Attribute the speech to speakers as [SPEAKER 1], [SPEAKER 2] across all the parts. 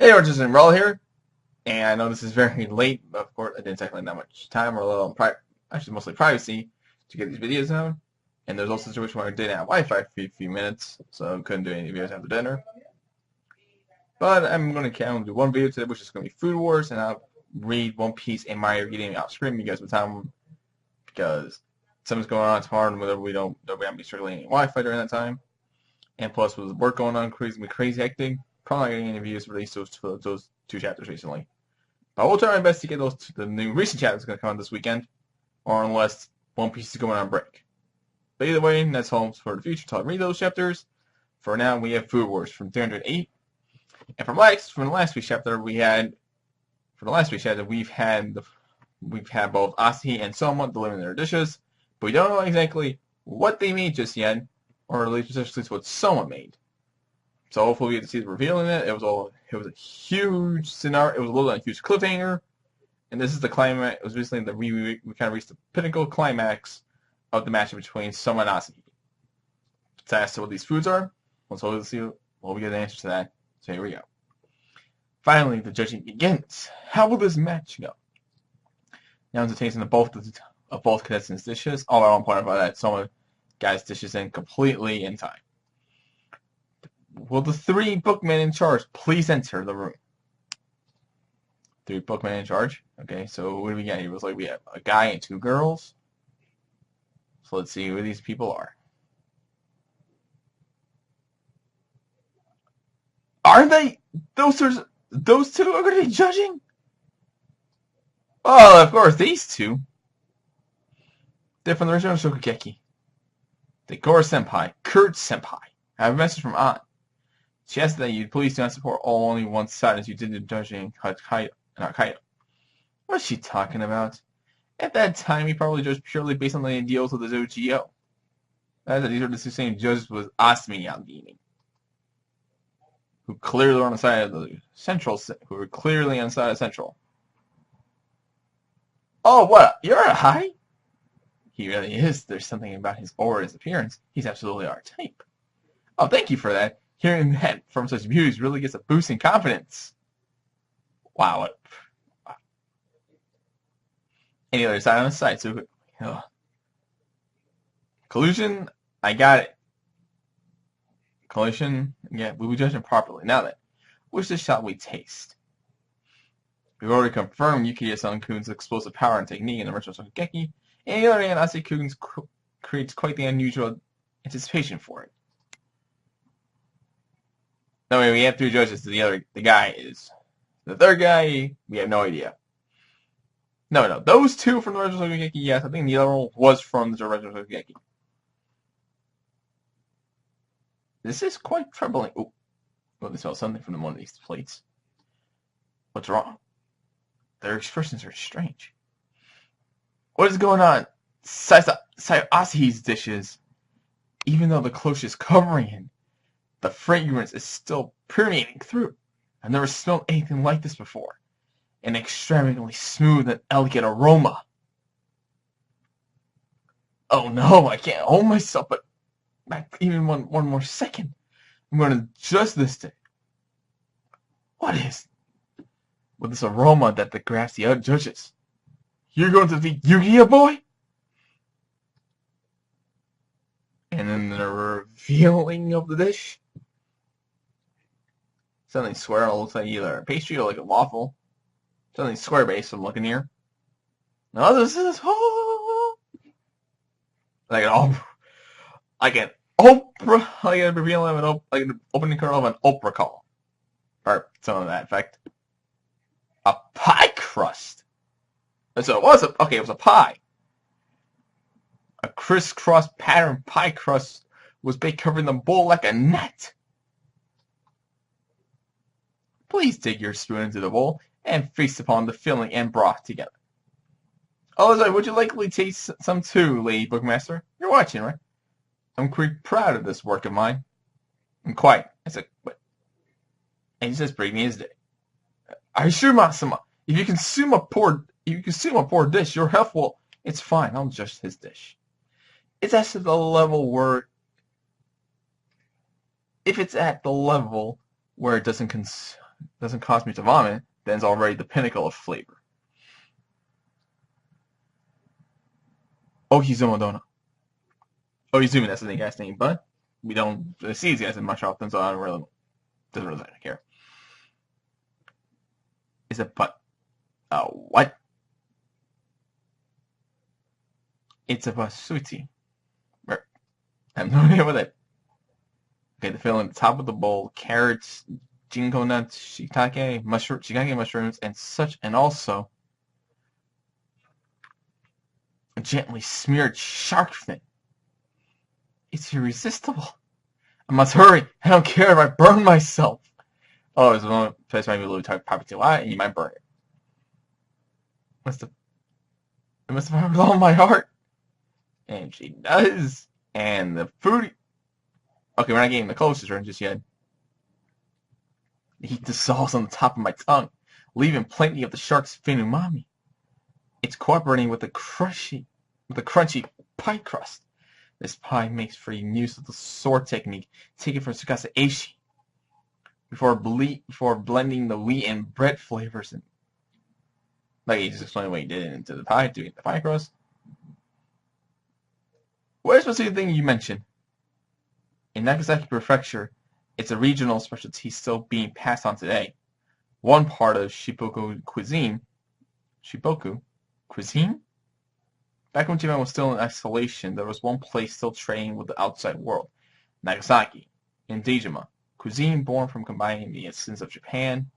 [SPEAKER 1] Hey, we're just Roll here, and I know this is very late, but of course I didn't take that much time or a little, actually mostly privacy to get these videos out. And there's also a situation where I didn't have Wi-Fi for a few minutes, so I couldn't do any videos after dinner. But I'm going to do one video today, which is going to be Food Wars, and I'll read One Piece and My Hero Academia off screen because of time, because something's going on tomorrow, and whether we don't be struggling any Wi-Fi during that time. And plus, with work going on, crazy hectic. Probably not getting any videos released those two chapters recently. But I will try my best to get the new recent chapters going to come out this weekend, or unless One Piece is going on break. But either way, that's all for the future till I read those chapters. For now, we have Food Wars from 308. And from the last week's chapter, we've had both Asahi and Soma delivering their dishes, but we don't know exactly what they made just yet, or at least what Soma made. So hopefully we get to see the revealing it. It was a huge scenario. It was a little bit of a huge cliffhanger, and this is the climax. It was recently we kind of reached the pinnacle climax of the match between Soma and Asahi. It's asked what these foods are. Let's hopefully see. Well, we get an answer to that. So here we go. Finally, the judging begins. How will this match go? Now it's a tasting of both contestants' dishes. All I want to point out that Soma got his dishes in completely in time. Will the three bookmen in charge please enter the room? Three bookmen in charge. Okay, so what do we got here? It was like we have a guy and two girls. So let's see who these people are. Aren't they? Those two are going to be judging? Well, of course, these two. They're from the original Shokugeki. Decora Senpai, Kurt Senpai. I have a message from Aunt. She asked that you please do not support only one side as you did in judging Hokkaido. What's she talking about? At that time, he probably judged purely based on the ideals of the Zogyo. That is, these are the same judges with Asmi Yagini, who clearly were on the side of the Central, who were clearly on the side of Central. Oh, what? You're a high? He really is. There's something about his aura, his appearance. He's absolutely our type. Oh, thank you for that. Hearing that from such views really gets a boost in confidence. Wow. Any other side on the side? So, collusion, I got it. Collusion, yeah, we will judge him properly. Now then, which dish shall we taste? We've already confirmed Yukiya-san-kun's explosive power and technique in the original Shokugeki, and the other hand, Asahi-kun creates quite the unusual anticipation for it. No, we have three judges. The guy is the third guy. We have no idea. No, those two from the original Shokugeki. Yes, I think the other one was from the original Shokugeki. This is quite troubling. Oh, they smell something from one of these plates. What's wrong? Their expressions are strange. What is going on? Asahi's dishes, even though the cloche is covering it, the fragrance is still permeating through. I've never smelled anything like this before. An extravagantly smooth and elegant aroma. Oh no, I can't hold myself, but back even one more second. I'm going to adjust this thing. What is with this aroma that grabs the other judges? You're going to be Yu-Gi-Oh, boy? And then the revealing of the dish. Something square, it looks like either a pastry or like a waffle. Something square based I'm looking here. No, this is like an revealing of like an opening kernel of an Oprah call. Or something of that effect. A pie crust. So it was it was a pie. A crisscross pattern pie crust was baked covering the bowl like a net. Please dig your spoon into the bowl and feast upon the filling and broth together. Oh, sorry, would you likely taste some too, Lady Bookmaster? You're watching, right? I'm quite proud of this work of mine. I'm quite. I said, what? And he says, bring me his dish. I assure Masama, if you consume a poor dish, your health will. It's fine. I'll judge his dish. It's at the level where, if it's at the level where it doesn't doesn't cause me to vomit, then it's already the pinnacle of flavor. Ohizumo Dono. Ohizumi, that's the guy's name, but we don't see these guys much often, so I don't really doesn't really care. Is it but what? It's a basuti. I have no idea what that. Okay, the filling at the top of the bowl, carrots, ginkgo nuts, shiitake mushrooms, and such, and also a gently smeared shark fin. It's irresistible. I must hurry. I don't care if I burn myself. Oh, it's one place might be a little tight, poppy too hot, and you might burn it. It must have hurt all my heart. And she does. And the food. Okay, we're not getting the closest one just yet. The heat dissolves on the top of my tongue, leaving plenty of the shark's fin umami. It's cooperating with the crunchy pie crust. This pie makes for use of the sword technique taken from Tsukasa Eishi. Before blending the wheat and bread flavors in. Like he just explained what he did into the pie, doing the pie crust. What is the specific thing you mentioned? In Nagasaki Prefecture, it's a regional specialty still being passed on today. One part of Shippoku cuisine? Back when Japan was still in isolation, there was one place still trading with the outside world. Nagasaki, in Dejima. Cuisine born from combining the essence of Japan,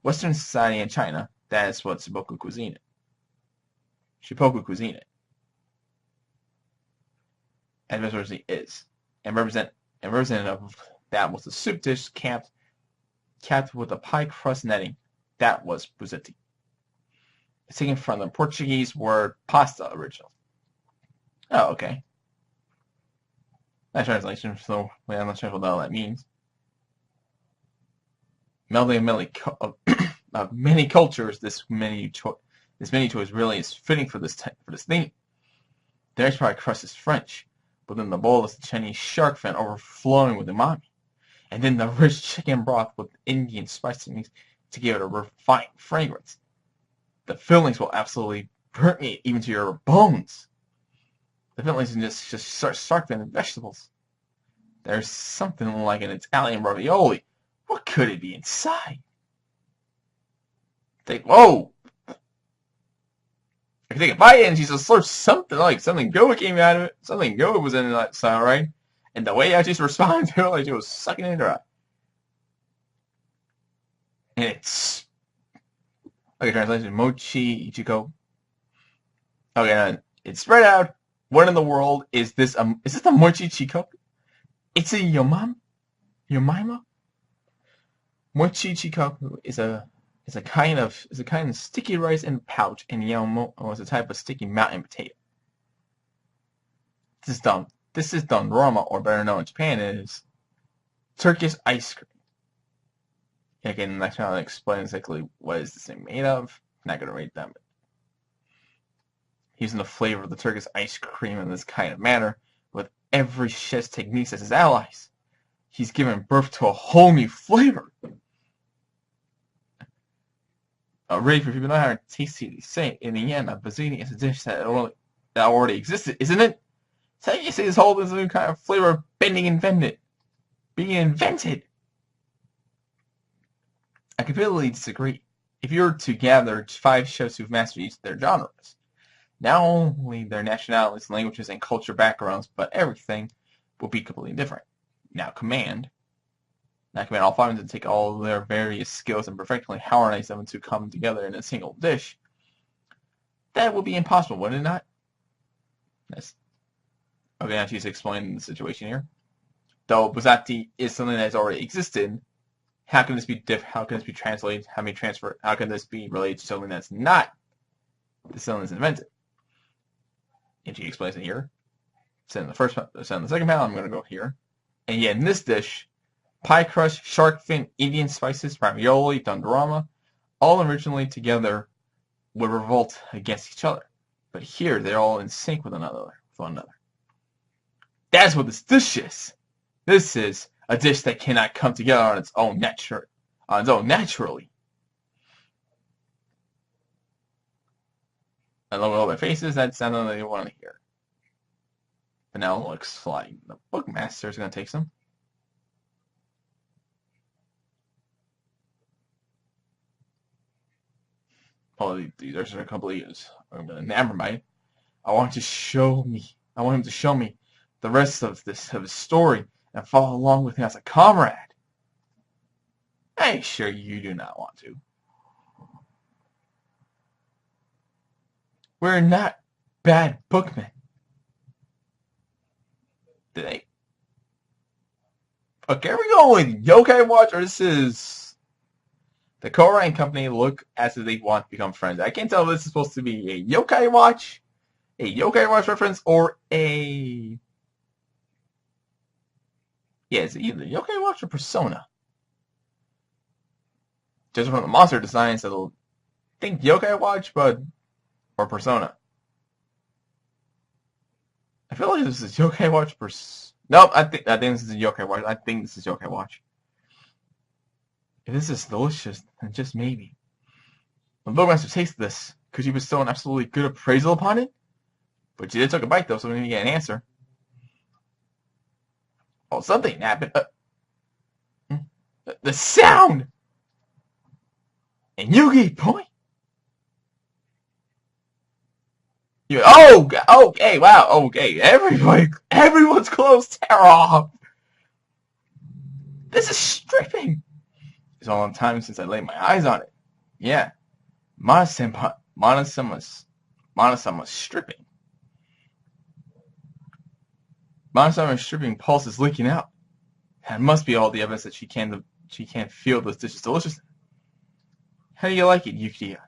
[SPEAKER 1] Western society, and China. That is what Shippoku cuisine is. And is. And representative of that was the soup dish capped with a pie crust netting. That was buzetti. It's taken from the Portuguese word pasta original. Oh, okay. That translation, so I'm not sure what all that means. Melding of many cultures, this menu choice really is fitting for this theme. The next pie crust is French. Within the bowl is the Chinese shark fin overflowing with umami. And then the rich chicken broth with Indian spices to give it a refined fragrance. The fillings will absolutely permeate even to your bones. The fillings are just shark fin and vegetables. There's something like an Italian ravioli. What could it be inside? Whoa! I can take a bite and she just slurps something good came out of it. Something good was in that style, right? And the way I just responded to it, like she was sucking it dry. And it's okay, translation, mochi ichigo. Okay, now it's spread out. What in the world is this? Is this the mochi ichigo? It's a yomaima? Mochi ichigo is a kind of sticky rice in a pouch, and yaomo is a type of sticky mountain potato. This is dondorama, or better known in Japan as Turkish ice cream. Again, the next one I'll explain exactly what is this thing made of. I'm not going to rate them. Using the flavor of the Turkish ice cream in this kind of manner, with every chef's techniques as his allies, he's given birth to a whole new flavor. Ray, for people know how tasty say in the end, a bazini is a dish that already existed, isn't it? So you see this whole new kind of flavor being invented. I completely disagree. If you were to gather 5 chefs who've mastered each of their genres, not only their nationalities, languages, and culture backgrounds, but everything will be completely different. Now command all 5 of them to take all their various skills and perfectly harmonize them to come together in a single dish. That would be impossible, wouldn't it not? Okay, now she's explaining the situation here. Though buzetti is something that has already existed, how can this be How can this be translated? How can this be related to something that's not something that's invented? And she explains it here. Send the second panel. I'm going to go here. And yet in this dish, pie crust, shark fin, Indian spices, ravioli, dondorama, all originally together would revolt against each other. But here, they're all in sync with one another. That's what this dish is. This is a dish that cannot come together on its own So naturally. And look at all their faces, that's something they want to hear. But now it looks like the bookmaster is going to take some. Oh, these are a couple of years. Never mind. I want him to show me the rest of his story and follow along with him as a comrade. I'm sure you do not want to. We're not bad bookmen. Okay, are we going with Yokai Watch, or this is the Conqueror company look as if they want to become friends? I can't tell if this is supposed to be a Yokai Watch reference, or a... Yeah, it's either Yokai Watch or Persona. Just from the monster designs, it'll think Yokai Watch, or Persona. I feel like this is Yokai Watch Nope, I think this is Yokai Watch. I think this is Yokai Watch. If this is delicious, then just maybe. When the Bookmaster tasted this, could you bestow an absolutely good appraisal upon it? But you did took a bite though, so we didn't get an answer. Oh, something happened. The sound! And Yugi, boy! Okay, wow, okay. Everyone's clothes tear off. This is stripping. It's a long time since I laid my eyes on it. Yeah, Mana-sama's stripping. Mana-sama's stripping pulse is leaking out. That must be all the evidence that she can't feel this dish is delicious. How do you like it, Yukiya?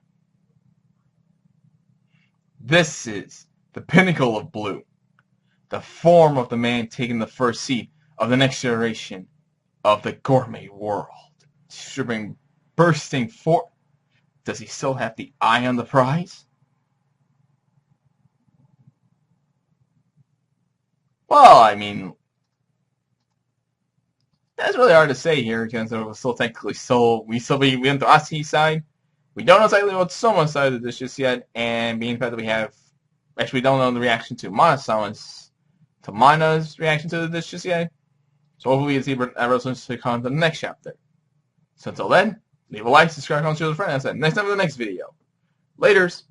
[SPEAKER 1] This is the pinnacle of blue, the form of the man taking the first seat of the next generation of the gourmet world. Stripping, bursting forth. Does he still have the eye on the prize? Well, I mean, that's really hard to say here because we're still technically we on the Asi side. We don't know exactly what Soma's side of the dish is yet, and being the fact that we don't know the reaction to Mana's reaction to the dish just yet. So hopefully we can see resolutions to come to the next chapter. So until then, leave a like, subscribe, comment, share with a friend, and I'll see you next time in the next video. Laters!